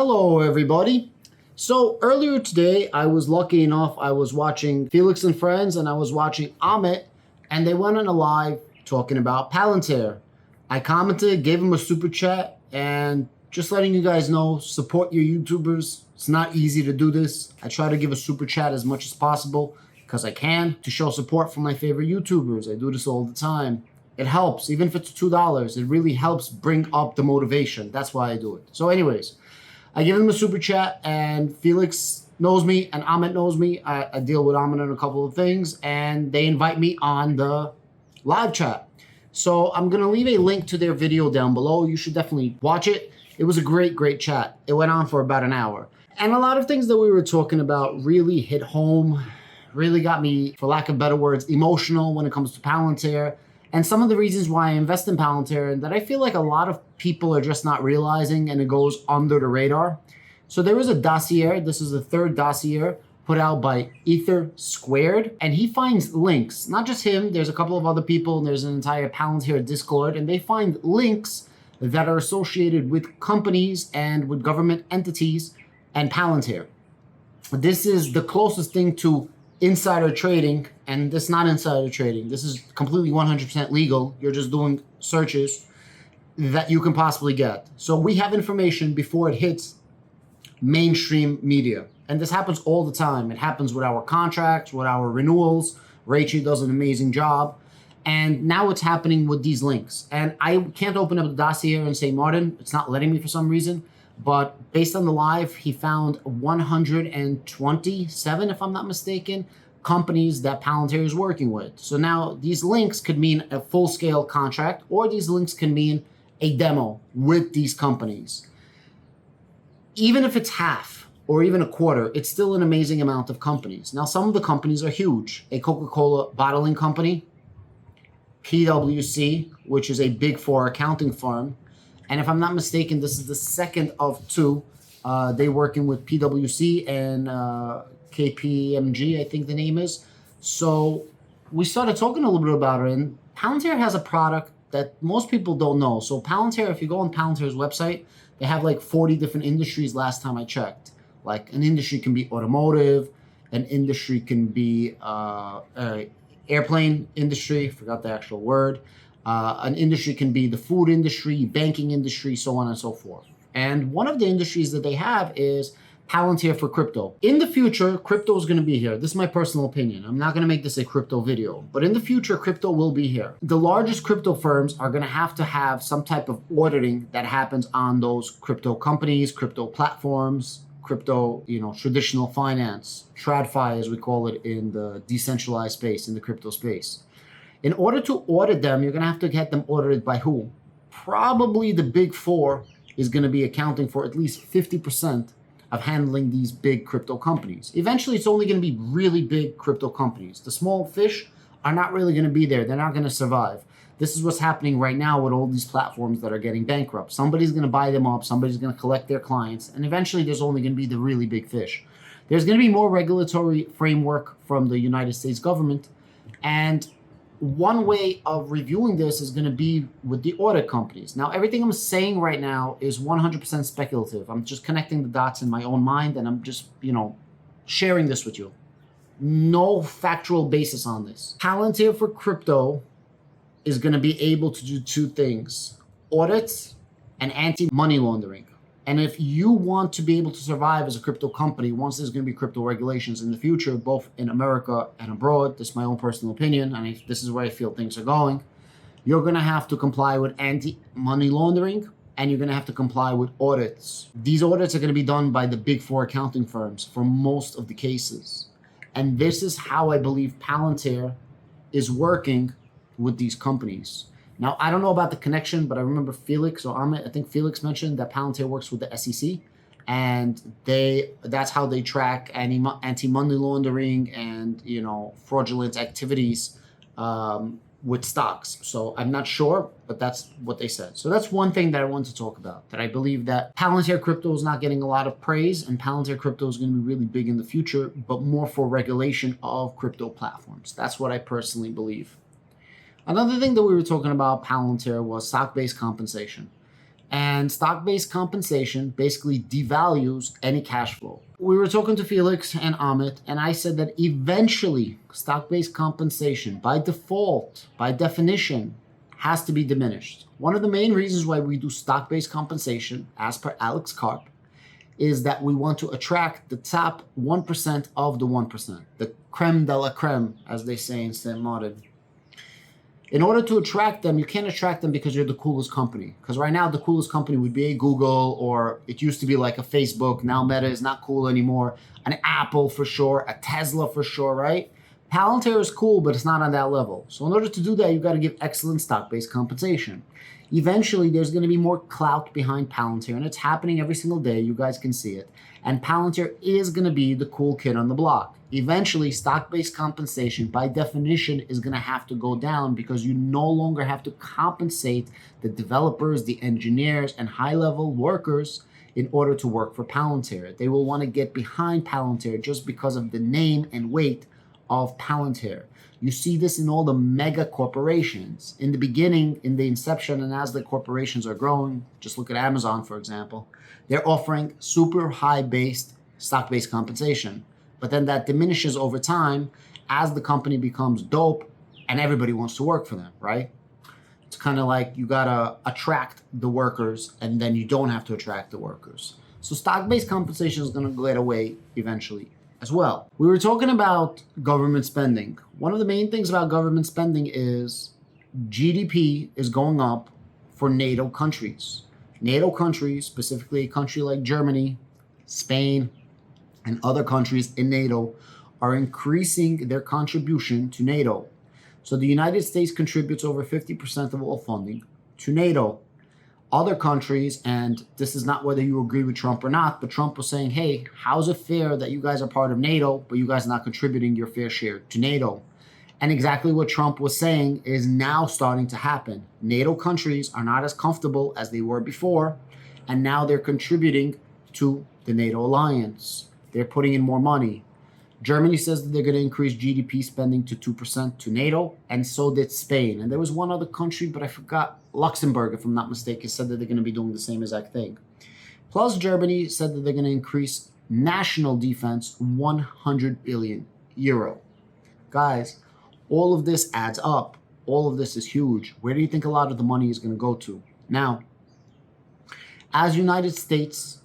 Hello, everybody. So earlier today, I was lucky enough, I was watching Felix and Friends and I was watching Amit, and they went on a live talking about Palantir. I commented, gave them a super chat, and just letting you guys know, support your YouTubers. It's not easy to do this. I try to give a super chat as much as possible because I can to show support for my favorite YouTubers. I do this all the time. It helps, even if it's $2, it really helps bring up the motivation. That's why I do it. So anyways, I give him a super chat, and Felix knows me, and Amit knows me. I deal with Amit on a couple of things, and they invite me on the live chat. So I'm going to leave a link to their video down below. You should definitely watch it. It was a great chat. It went on for about an hour. And a lot of things that we were talking about really hit home, really got me, for lack of better words, emotional when it comes to Palantir. And some of the reasons why I invest in Palantir and that I feel like a lot of people are just not realizing, and it goes under the radar. So there is a dossier. This is the third dossier put out by Ether Squared, and he finds links. Not just him, there's a couple of other people, and there's an entire Palantir Discord, and they find links that are associated with companies and with government entities and Palantir. This is the closest thing to insider trading, and this is not insider trading. This is completely 100% legal. You're just doing searches that you can possibly get. So we have information before it hits mainstream media. And this happens all the time. It happens with our contracts, with our renewals. Rachel does an amazing job. And now it's happening with these links. And I can't open up the dossier and say, Martin, it's not letting me for some reason. But based on the live, he found 127, if I'm not mistaken, companies that Palantir is working with. So now these links could mean a full-scale contract, or these links can mean a demo with these companies. Even if it's half or even a quarter, it's still an amazing amount of companies. Now, some of the companies are huge. A Coca-Cola bottling company, PwC, which is a Big Four accounting firm. And if I'm not mistaken, this is the second of two. They're working with PwC and KPMG, I think the name is. So we started talking a little bit about it, and Palantir has a product that most people don't know. So Palantir, if you go on Palantir's website, they have like 40 different industries last time I checked. Like an industry can be automotive, an industry can be airplane industry, forgot the actual word. An industry can be the food industry, banking industry, so on and so forth. And one of the industries that they have is Palantir for crypto. In the future, crypto is going to be here. This is my personal opinion. I'm not going to make this a crypto video, but in the future, crypto will be here. The largest crypto firms are going to have some type of auditing that happens on those crypto companies, crypto platforms, crypto, traditional finance, TradFi as we call it in the decentralized space, in the crypto space. In order to audit them, you're going to have to get them audited by who? Probably the Big Four is going to be accounting for at least 50% of handling these big crypto companies. Eventually, it's only going to be really big crypto companies. The small fish are not really going to be there. They're not going to survive. This is what's happening right now with all these platforms that are getting bankrupt. Somebody's going to buy them up. Somebody's going to collect their clients. And eventually, there's only going to be the really big fish. There's going to be more regulatory framework from the United States government. And one way of reviewing this is going to be with the audit companies. Now, everything I'm saying right now is 100% speculative. I'm just connecting the dots in my own mind, and I'm just, sharing this with you. No factual basis on this. Palantir for crypto is going to be able to do two things: audits and anti-money laundering. And if you want to be able to survive as a crypto company, once there's going to be crypto regulations in the future, both in America and abroad, this is my own personal opinion, and this is where I feel things are going, you're going to have to comply with anti-money laundering, and you're going to have to comply with audits. These audits are going to be done by the Big Four accounting firms for most of the cases. And this is how I believe Palantir is working with these companies. Now, I don't know about the connection, but I remember Felix or Amit, I think Felix mentioned that Palantir works with the SEC, and that's how they track anti-money laundering and, fraudulent activities with stocks. So I'm not sure, but that's what they said. So that's one thing that I want to talk about, that I believe that Palantir crypto is not getting a lot of praise, and Palantir crypto is going to be really big in the future, but more for regulation of crypto platforms. That's what I personally believe. Another thing that we were talking about Palantir was stock-based compensation. And stock-based compensation basically devalues any cash flow. We were talking to Felix and Amit, and I said that eventually stock-based compensation, by default, by definition, has to be diminished. One of the main reasons why we do stock-based compensation, as per Alex Karp, is that we want to attract the top 1% of the 1%, the creme de la creme, as they say in St. Martin. In order to attract them, you can't attract them because you're the coolest company. Because right now, the coolest company would be a Google, or it used to be like a Facebook. Now Meta is not cool anymore. An Apple for sure, a Tesla for sure, right? Palantir is cool, but it's not on that level. So in order to do that, you've got to give excellent stock-based compensation. Eventually, there's going to be more clout behind Palantir, and it's happening every single day. You guys can see it. And Palantir is going to be the cool kid on the block. Eventually, stock-based compensation, by definition, is going to have to go down because you no longer have to compensate the developers, the engineers, and high-level workers in order to work for Palantir. They will want to get behind Palantir just because of the name and weight of Palantir. You see this in all the mega corporations. In the beginning, in the inception, and as the corporations are growing, just look at Amazon, for example, they're offering super high-based stock-based compensation. But then that diminishes over time as the company becomes dope and everybody wants to work for them, right? It's kind of like you got to attract the workers and then you don't have to attract the workers. So stock-based compensation is going to get away eventually as well. We were talking about government spending. One of the main things about government spending is GDP is going up for NATO countries. NATO countries, specifically a country like Germany, Spain, and other countries in NATO, are increasing their contribution to NATO. So the United States contributes over 50% of all funding to NATO. Other countries, and this is not whether you agree with Trump or not, but Trump was saying, hey, how's it fair that you guys are part of NATO, but you guys are not contributing your fair share to NATO? And exactly what Trump was saying is now starting to happen. NATO countries are not as comfortable as they were before, and now they're contributing to the NATO alliance. They're putting in more money. Germany says that they're going to increase GDP spending to 2% to NATO, and so did Spain. And there was one other country, but I forgot, Luxembourg, if I'm not mistaken, said that they're going to be doing the same exact thing. Plus, Germany said that they're going to increase national defense 100 billion euro. Guys, all of this adds up. All of this is huge. Where do you think a lot of the money is going to go to? Now, as United States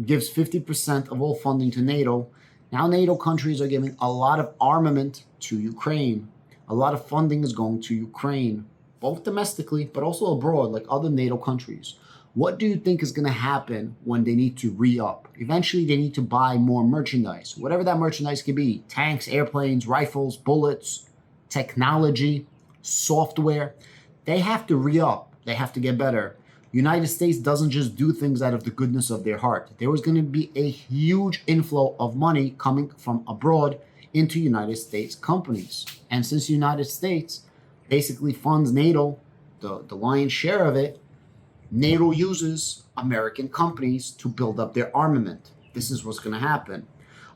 gives 50% of all funding to NATO, now NATO countries are giving a lot of armament to Ukraine. A lot of funding is going to Ukraine, both domestically, but also abroad, like other NATO countries. What do you think is going to happen when they need to re-up? Eventually, they need to buy more merchandise, whatever that merchandise could be. Tanks, airplanes, rifles, bullets, technology, software. They have to re-up. They have to get better. United States doesn't just do things out of the goodness of their heart. There was going to be a huge inflow of money coming from abroad into United States companies. And since the United States basically funds NATO, the lion's share of it, NATO uses American companies to build up their armament. This is what's going to happen.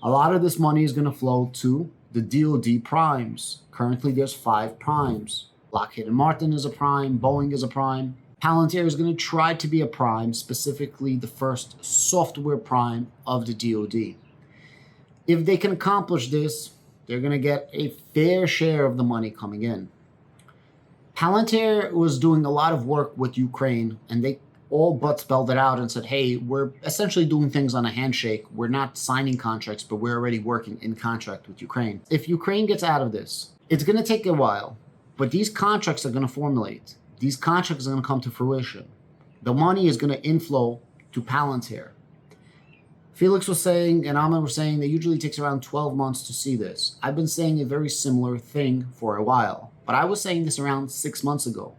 A lot of this money is going to flow to the DoD primes. Currently, there's 5 primes. Lockheed Martin is a prime. Boeing is a prime. Palantir is going to try to be a prime, specifically the first software prime of the DoD. If they can accomplish this, they're going to get a fair share of the money coming in. Palantir was doing a lot of work with Ukraine, and they all but spelled it out and said, hey, we're essentially doing things on a handshake. We're not signing contracts, but we're already working in contract with Ukraine. If Ukraine gets out of this, it's going to take a while, but these contracts are going to formulate. These contracts are going to come to fruition. The money is going to inflow to Palantir. Felix was saying, and Ahmed was saying, that usually takes around 12 months to see this. I've been saying a very similar thing for a while, but I was saying this around 6 months ago.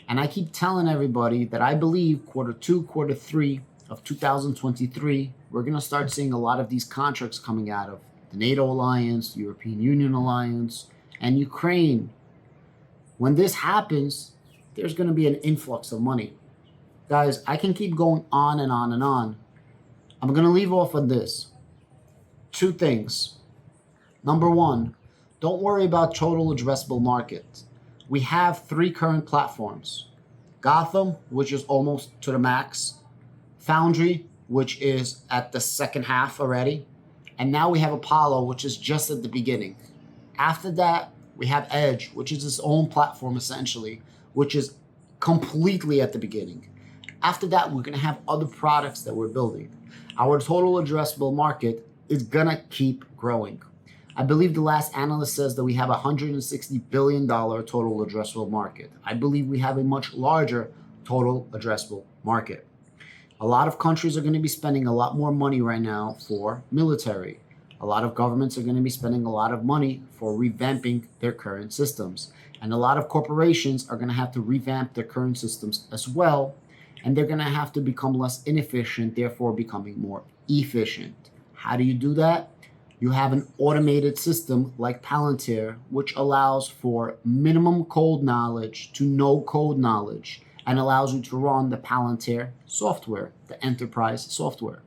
And I keep telling everybody that I believe Q2, Q3 of 2023, we're going to start seeing a lot of these contracts coming out of the NATO alliance, the European Union alliance, and Ukraine. When this happens, there's going to be an influx of money. Guys, I can keep going on and on and on. I'm going to leave off on this. 2 things. Number 1, don't worry about total addressable market. We have 3 current platforms. Gotham, which is almost to the max. Foundry, which is at the second half already. And now we have Apollo, which is just at the beginning. After that, we have Edge, which is its own platform essentially, which is completely at the beginning. After that, we're going to have other products that we're building. Our total addressable market is going to keep growing. I believe the last analyst says that we have a $160 billion total addressable market. I believe we have a much larger total addressable market. A lot of countries are going to be spending a lot more money right now for military. A lot of governments are going to be spending a lot of money for revamping their current systems. And a lot of corporations are going to have to revamp their current systems as well. And they're going to have to become less inefficient, therefore becoming more efficient. How do you do that? You have an automated system like Palantir, which allows for minimum code knowledge to no code knowledge and allows you to run the Palantir software, the enterprise software.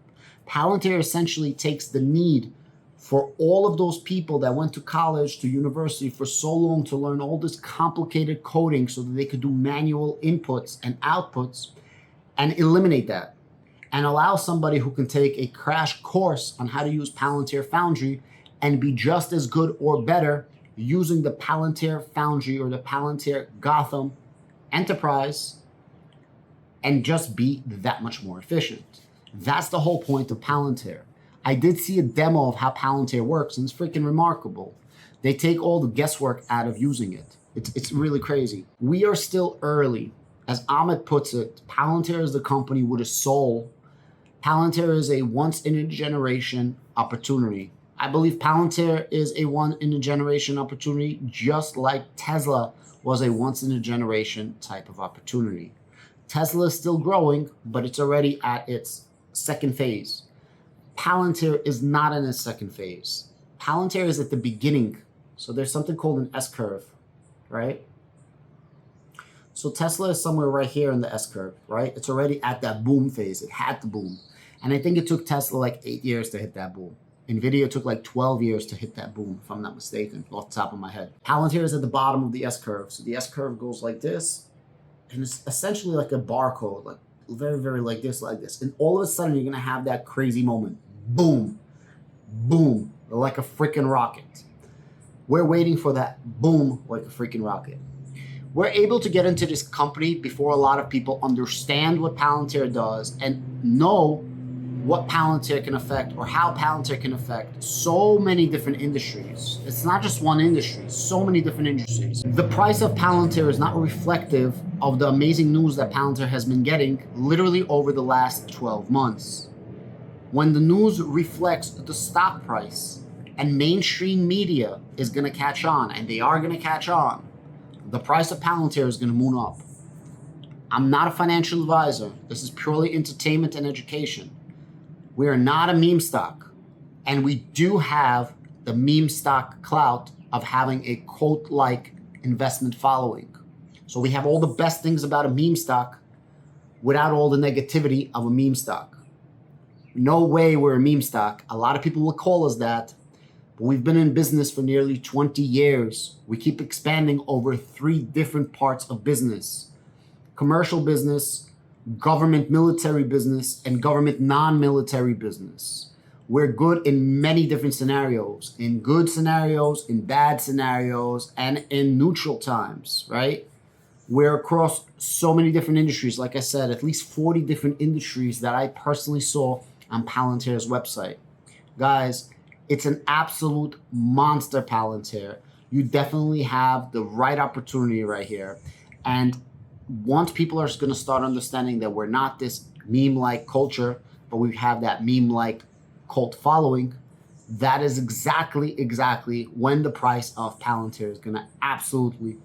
Palantir essentially takes the need for all of those people that went to college, to university for so long to learn all this complicated coding so that they could do manual inputs and outputs and eliminate that and allow somebody who can take a crash course on how to use Palantir Foundry and be just as good or better using the Palantir Foundry or the Palantir Gotham enterprise and just be that much more efficient. That's the whole point of Palantir. I did see a demo of how Palantir works, and it's freaking remarkable. They take all the guesswork out of using it. It's really crazy. We are still early. As Ahmed puts it, Palantir is the company with a soul. Palantir is a once-in-a-generation opportunity. I believe Palantir is a once-in-a-generation opportunity, just like Tesla was a once-in-a-generation type of opportunity. Tesla is still growing, but it's already at its second phase. Palantir is not in its second phase. Palantir is at the beginning. So there's something called an S-curve, right? So Tesla is somewhere right here in the S-curve, right? It's already at that boom phase. It had the boom. And I think it took Tesla like 8 years to hit that boom. NVIDIA took like 12 years to hit that boom, if I'm not mistaken, off the top of my head. Palantir is at the bottom of the S-curve. So the S-curve goes like this. And it's essentially like a barcode, like very, very like this. And all of a sudden, you're going to have that crazy moment. Boom, boom, like a freaking rocket. We're waiting for that boom like a freaking rocket. We're able to get into this company before a lot of people understand what Palantir does and know what Palantir can affect or how Palantir can affect so many different industries. It's not just one industry, so many different industries. The price of Palantir is not reflective of the amazing news that Palantir has been getting literally over the last 12 months. When the news reflects the stock price and mainstream media is going to catch on, and they are going to catch on, the price of Palantir is going to moon up. I'm not a financial advisor. This is purely entertainment and education. We are not a meme stock, and we do have the meme stock clout of having a cult-like investment following. So we have all the best things about a meme stock without all the negativity of a meme stock. No way we're a meme stock. A lot of people will call us that, but we've been in business for nearly 20 years. We keep expanding over 3 different parts of business: commercial business, government military business, and government non-military business. We're good in many different scenarios, in good scenarios, in bad scenarios, and in neutral times, right? We're across so many different industries. Like I said, at least 40 different industries that I personally saw on Palantir's website. Guys, it's an absolute monster, Palantir. You definitely have the right opportunity right here. And once people are going to start understanding that we're not this meme-like culture, but we have that meme-like cult following, that is exactly when the price of Palantir is going to absolutely